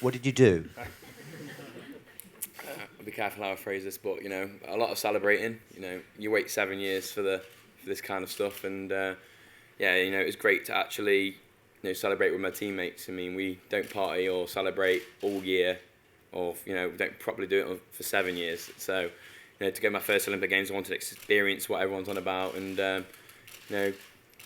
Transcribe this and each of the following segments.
What did you do? I'll be careful how I phrase this, but you know, a lot of celebrating. You know, you wait 7 years for this kind of stuff, and yeah, you know, it was great to actually, you know, celebrate with my teammates. I mean, we don't party or celebrate all year, or you know, we don't properly do it for 7 years. So, you know, to go to my first Olympic Games, I wanted to experience what everyone's on about, and you know,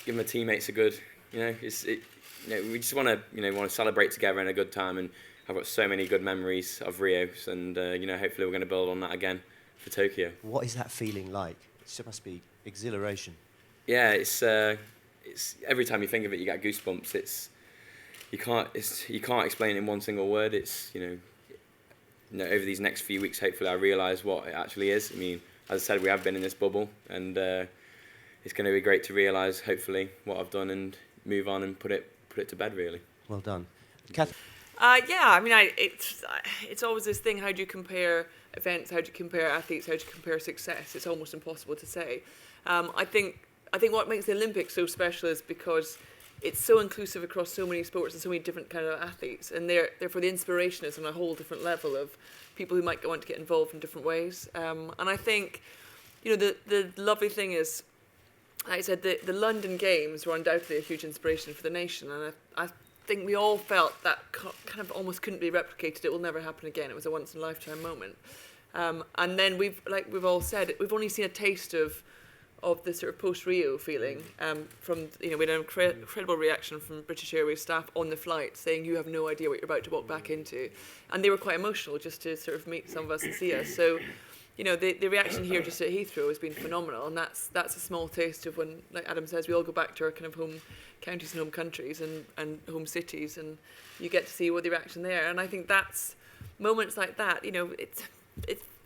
give my teammates a good, you know, you know, we just want to celebrate together in a good time, and I've got so many good memories of Rios, and you know, hopefully we're going to build on that again for Tokyo. What is that feeling like? It must be exhilaration. Yeah, it's every time you think of it, you get goosebumps. You can't explain it in one single word. It's you know, over these next few weeks, hopefully I realise what it actually is. I mean, as I said, we have been in this bubble, and it's going to be great to realise, hopefully, what I've done and move on and put it to bed, really. Well done. Kath? Yeah, I mean, it's always this thing, how do you compare events, how do you compare athletes, how do you compare success? It's almost impossible to say. I think what makes the Olympics so special is because it's so inclusive across so many sports and so many different kind of athletes, and therefore the inspiration is on a whole different level of people who might want to get involved in different ways. And I think, you know, the lovely thing is, like I said, the London Games were undoubtedly a huge inspiration for the nation, and I think we all felt that kind of almost couldn't be replicated. It will never happen again. It was a once-in-a-lifetime moment. And then we've all said, we've only seen a taste of the sort of post-Rio feeling from, you know, we had an incredible reaction from British Airways staff on the flight saying, you have no idea what you're about to walk back into. And they were quite emotional just to sort of meet some of us and see us. So, you know, the reaction here just at Heathrow has been phenomenal, and that's a small taste of when, like Adam says, we all go back to our kind of home counties and home countries and home cities, and you get to see what the reaction there. And I think that's moments like that. You know,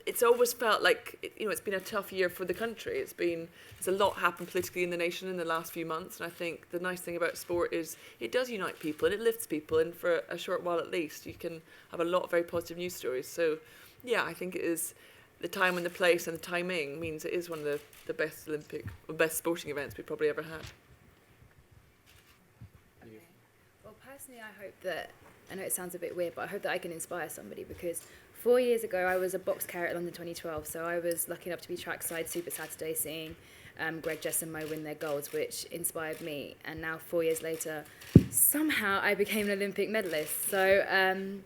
it's always felt like, you know, it's been a tough year for the country. There's a lot happened politically in the nation in the last few months, and I think the nice thing about sport is it does unite people and it lifts people, and for a short while at least, you can have a lot of very positive news stories. So, yeah, I think it is. The time and the place and the timing means it is one of the best best sporting events we've probably ever had. Okay. Well, personally, I hope that, I know it sounds a bit weird, but I hope that I can inspire somebody, because 4 years ago I was a box carrier at London 2012, so I was lucky enough to be trackside Super Saturday seeing Greg, Jess and Mo win their golds, which inspired me. And now 4 years later, somehow I became an Olympic medalist. So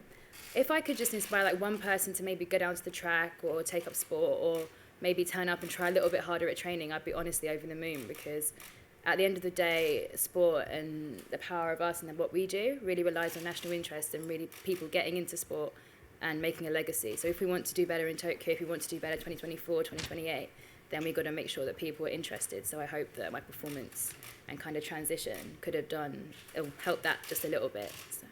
if I could just inspire like one person to maybe go down to the track or take up sport or maybe turn up and try a little bit harder at training, I'd be honestly over the moon, because at the end of the day, sport and the power of us and what we do really relies on national interest and really people getting into sport and making a legacy. So if we want to do better in Tokyo, if we want to do better 2024, 2028, then we've got to make sure that people are interested. So I hope that my performance and kind of transition could have helped that just a little bit. So.